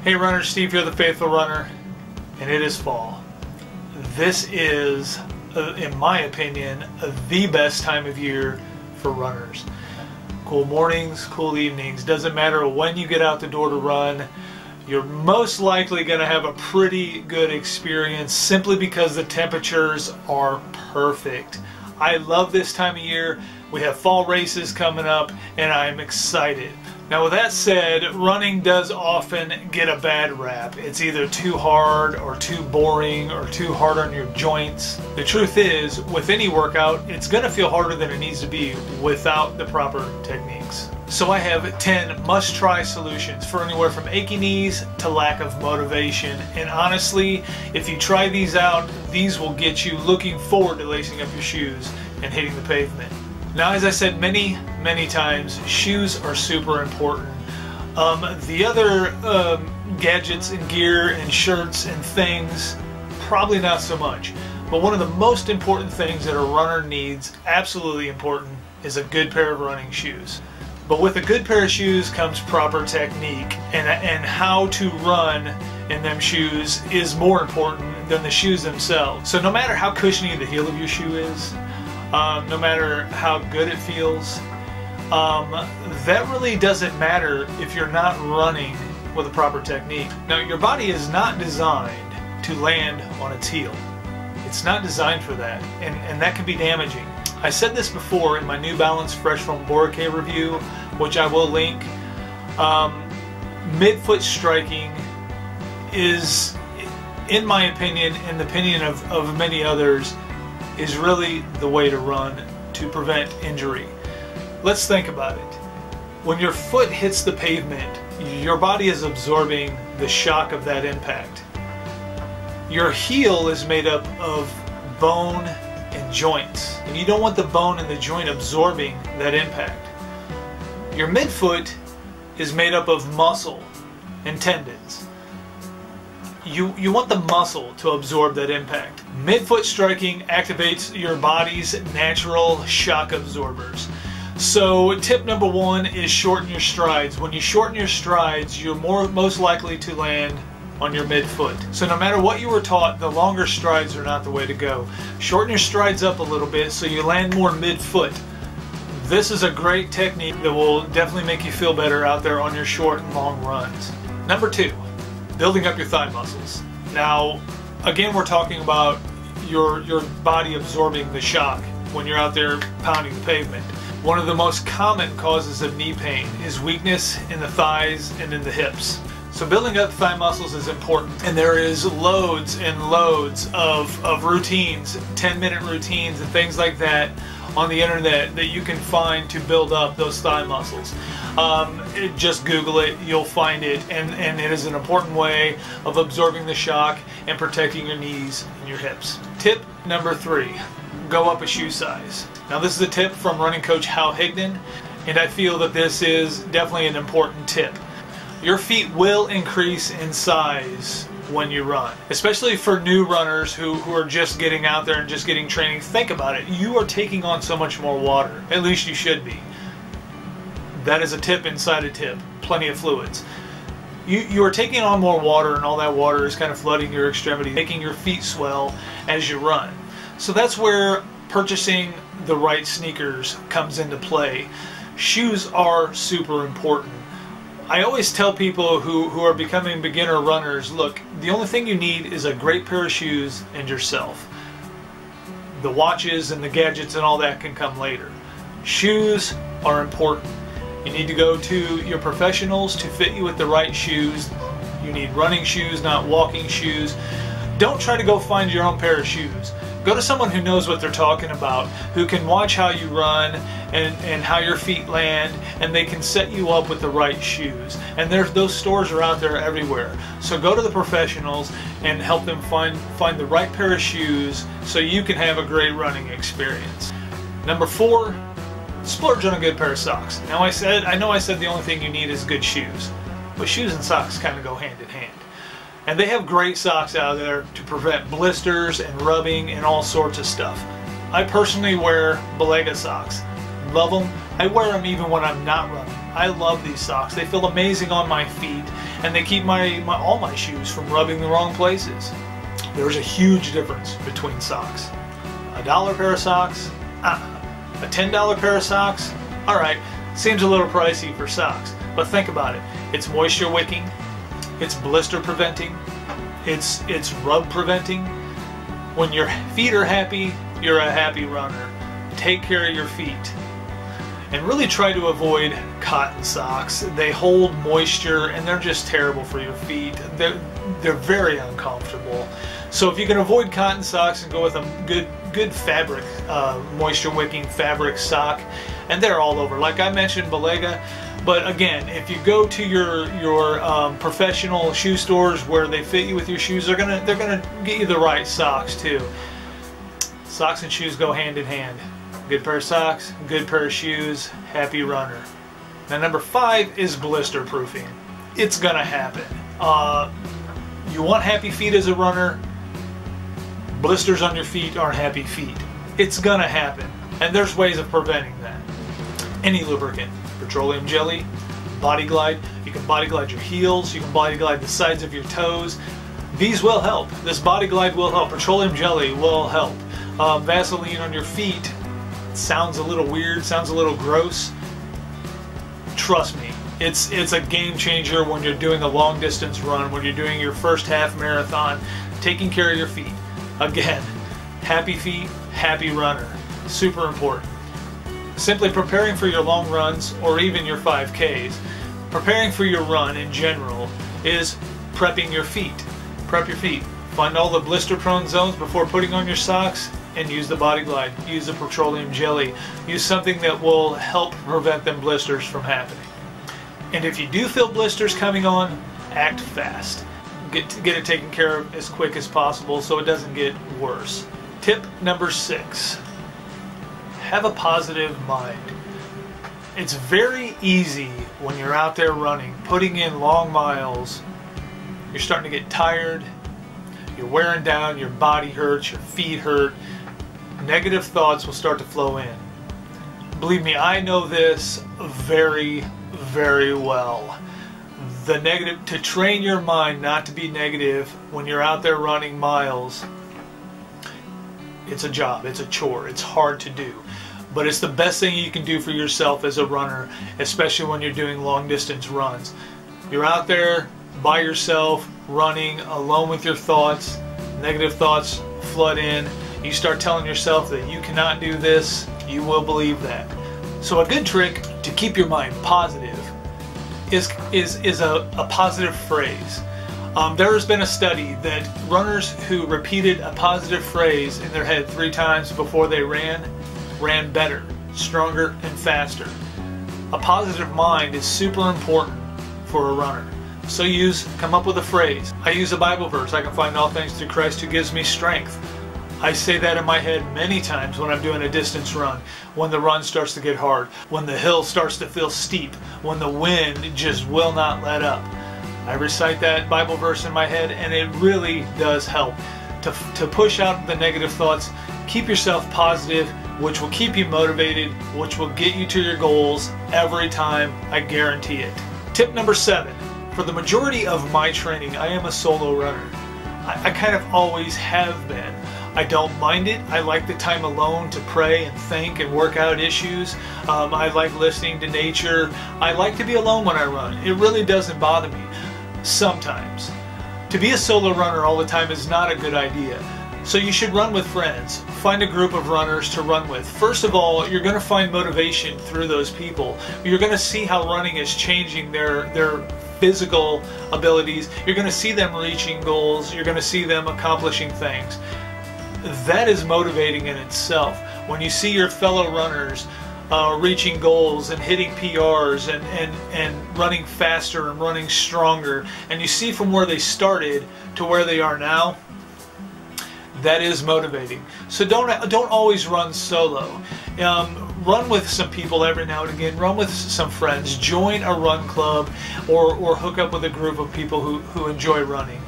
Hey runners, Steve here, the Faithful Runner, and it is fall. This is, in my opinion, the best time of year for runners. Cool mornings, cool evenings, doesn't matter when you get out the door to run, you're most likely going to have a pretty good experience simply because the temperatures are perfect. I love this time of year. We have fall races coming up and I'm excited. Now with that said, running does often get a bad rap. It's either too hard or too boring or too hard on your joints. The truth is, with any workout, it's going to feel harder than it needs to be without the proper techniques. So I have 10 must-try solutions for anywhere from achy knees to lack of motivation. And honestly, if you try these out, these will get you looking forward to lacing up your shoes and hitting the pavement. Now, as I said many times, shoes are super important. The other gadgets and gear and shirts and things, probably not so much. But one of the most important things that a runner needs, absolutely important, is a good pair of running shoes. But with a good pair of shoes comes proper technique, and how to run in them shoes is more important than the shoes themselves. So no matter how cushiony the heel of your shoe is, no matter how good it feels, that really doesn't matter if you're not running with a proper technique. Now, your body is not designed to land on its heel. It's not designed for that, and that can be damaging. I said this before in my New Balance Fresh Foam Boracay review, which I will link. Midfoot striking is, in my opinion, and the opinion of many others, is really the way to run to prevent injury. Let's think about it. When your foot hits the pavement, your body is absorbing the shock of that impact. Your heel is made up of bone and joints, and you don't want the bone and the joint absorbing that impact. Your midfoot is made up of muscle and tendons. You want the muscle to absorb that impact. Midfoot striking activates your body's natural shock absorbers. So tip number one is shorten your strides. When you shorten your strides, you're most likely to land on your midfoot. So no matter what you were taught, the longer strides are not the way to go. Shorten your strides up a little bit so you land more midfoot. This is a great technique that will definitely make you feel better out there on your short and long runs. Number two, building up your thigh muscles. Now, again, we're talking about your body absorbing the shock when you're out there pounding the pavement. One of the most common causes of knee pain is weakness in the thighs and in the hips. So building up thigh muscles is important, and there is loads and loads of routines, 10-minute routines and things like that on the internet that you can find to build up those thigh muscles. Just Google it, you'll find it, and it is an important way of absorbing the shock and protecting your knees and your hips. Tip number three, go up a shoe size. Now this is a tip from running coach Hal Higdon, and I feel that this is definitely an important tip. Your feet will increase in size when you run, especially for new runners who are just getting out there and just getting training. Think about it, you are taking on so much more water, at least you should be. That is a tip inside a tip, plenty of fluids. You are taking on more water, and all that water is kind of flooding your extremity, making your feet swell as you run. So that's where purchasing the right sneakers comes into play. Shoes are super important. I always tell people who are becoming beginner runners, look, the only thing you need is a great pair of shoes and yourself. The watches and the gadgets and all that can come later. Shoes are important. You need to go to your professionals to fit you with the right shoes. You need running shoes, not walking shoes. Don't try to go find your own pair of shoes. Go to someone who knows what they're talking about, who can watch how you run and how your feet land, and they can set you up with the right shoes. And those stores are out there everywhere. So go to the professionals and help them find the right pair of shoes so you can have a great running experience. Number four, splurge on a good pair of socks. Now I know I said the only thing you need is good shoes, but shoes and socks kind of go hand in hand. And they have great socks out there to prevent blisters and rubbing and all sorts of stuff. I personally wear Balega socks. Love them. I wear them even when I'm not running. I love these socks. They feel amazing on my feet, and they keep all my shoes from rubbing the wrong places. There's a huge difference between socks. $1 pair of socks, a $10 pair of socks, alright, seems a little pricey for socks, but think about it. It's moisture wicking, it's blister preventing, it's rub preventing. When your feet are happy, you're a happy runner. Take care of your feet. And really try to avoid cotton socks. They hold moisture and they're just terrible for your feet. They're very uncomfortable. So if you can avoid cotton socks and go with a good fabric, moisture wicking fabric sock, and they're all over. Like I mentioned, Balega. But again, if you go to your professional shoe stores where they fit you with your shoes, they're gonna get you the right socks too. Socks and shoes go hand in hand. Good pair of socks, good pair of shoes, happy runner. Now number 5 is blister proofing. It's gonna happen. You want happy feet as a runner. Blisters on your feet aren't happy feet. It's gonna happen, and there's ways of preventing that. Any lubricant, petroleum jelly, Body Glide. You can Body Glide your heels, you can Body Glide the sides of your toes. These will help. This Body Glide will help. Petroleum jelly will help. Vaseline on your feet sounds a little weird, sounds a little gross. Trust me, it's a game changer when you're doing a long distance run, when you're doing your first half marathon, taking care of your feet. Again, happy feet, happy runner. Super important. Simply preparing for your long runs or even your 5Ks, preparing for your run in general is prepping your feet. Prep your feet. Find all the blister prone zones before putting on your socks and use the Body Glide. Use the petroleum jelly. Use something that will help prevent them blisters from happening. And if you do feel blisters coming on, act fast. Get it taken care of as quick as possible so it doesn't get worse. Tip number 6. Have a positive mind. It's very easy when you're out there running, putting in long miles, you're starting to get tired, you're wearing down, your body hurts, your feet hurt, negative thoughts will start to flow in. Believe me, I know this very, very well. To train your mind not to be negative when you're out there running miles, it's a job, it's a chore, it's hard to do. But it's the best thing you can do for yourself as a runner, especially when you're doing long distance runs. You're out there by yourself, running, alone with your thoughts, negative thoughts flood in, you start telling yourself that you cannot do this, you will believe that. So a good trick to keep your mind positive is a positive phrase. There has been a study that runners who repeated a positive phrase in their head 3 times before they ran better, stronger, and faster. A positive mind is super important for a runner. So come up with a phrase. I use a Bible verse. I can find all things through Christ who gives me strength. I say that in my head many times when I'm doing a distance run, when the run starts to get hard, when the hill starts to feel steep, when the wind just will not let up. I recite that Bible verse in my head, and it really does help to push out the negative thoughts. Keep yourself positive, which will keep you motivated, which will get you to your goals every time, I guarantee it. Tip number 7. For the majority of my training, I am a solo runner. I kind of always have been. I don't mind it. I like the time alone to pray and think and work out issues. I like listening to nature. I like to be alone when I run. It really doesn't bother me. Sometimes. To be a solo runner all the time is not a good idea. So you should run with friends. Find a group of runners to run with. First of all, you're going to find motivation through those people. You're going to see how running is changing their physical abilities. You're going to see them reaching goals. You're going to see them accomplishing things. That is motivating in itself. When you see your fellow runners reaching goals and hitting PRs and running faster and running stronger, and you see from where they started to where they are now, that is motivating. So don't always run solo. Run with some people every now and again. Run with some friends. Join a run club or hook up with a group of people who enjoy running.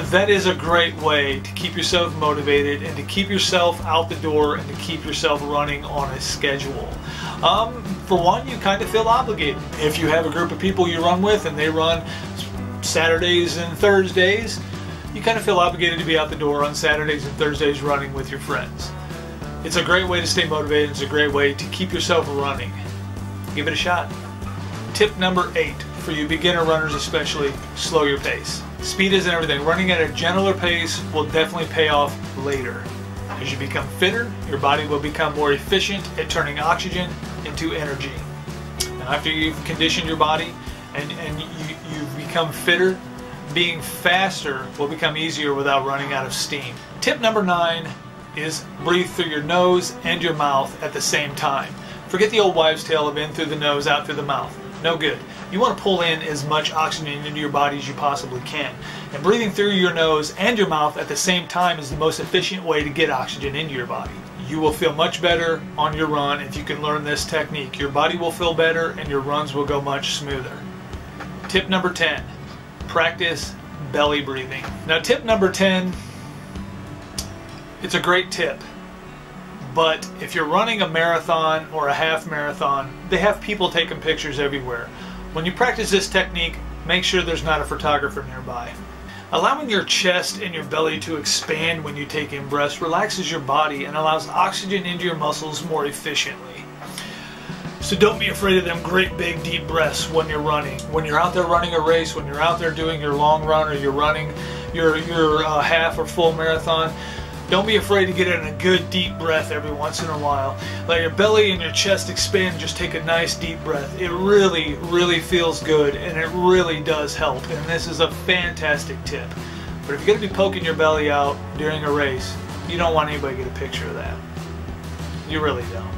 that is a great way to keep yourself motivated and to keep yourself out the door and to keep yourself running on a schedule. For one, you kind of feel obligated. If you have a group of people you run with and they run Saturdays and Thursdays, you kind of feel obligated to be out the door on Saturdays and Thursdays running with your friends. It's a great way to stay motivated. It's a great way to keep yourself running. Give it a shot. Tip number 8, for you beginner runners especially, slow your pace. Speed isn't everything. Running at a gentler pace will definitely pay off later. As you become fitter, your body will become more efficient at turning oxygen into energy. Now, after you've conditioned your body and you've become fitter, being faster will become easier without running out of steam. Tip number 9 is breathe through your nose and your mouth at the same time. Forget the old wives' tale of in through the nose, out through the mouth. No good. You want to pull in as much oxygen into your body as you possibly can. And breathing through your nose and your mouth at the same time is the most efficient way to get oxygen into your body. You will feel much better on your run if you can learn this technique. Your body will feel better and your runs will go much smoother. Tip number 10, practice belly breathing. Now, tip number 10, it's a great tip. But if you're running a marathon or a half marathon, they have people taking pictures everywhere. When you practice this technique, make sure there's not a photographer nearby. Allowing your chest and your belly to expand when you take in breaths relaxes your body and allows oxygen into your muscles more efficiently. So don't be afraid of them great big deep breaths when you're running. When you're out there running a race, when you're out there doing your long run or you're running your half or full marathon, don't be afraid to get in a good deep breath every once in a while. Let your belly and your chest expand. Just take a nice deep breath. It really, really feels good and it really does help. And this is a fantastic tip. But if you're going to be poking your belly out during a race, you don't want anybody to get a picture of that. You really don't.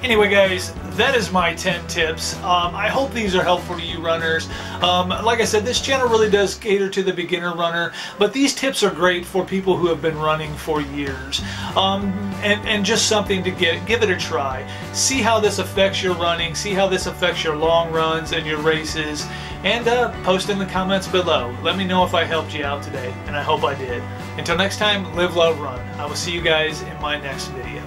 Anyway guys, that is my 10 tips. I hope these are helpful to you runners. Like I said, this channel really does cater to the beginner runner, but these tips are great for people who have been running for years. And just something to give it a try. See how this affects your running, see how this affects your long runs and your races, and post in the comments below. Let me know if I helped you out today, and I hope I did. Until next time, live, love, run. I will see you guys in my next video.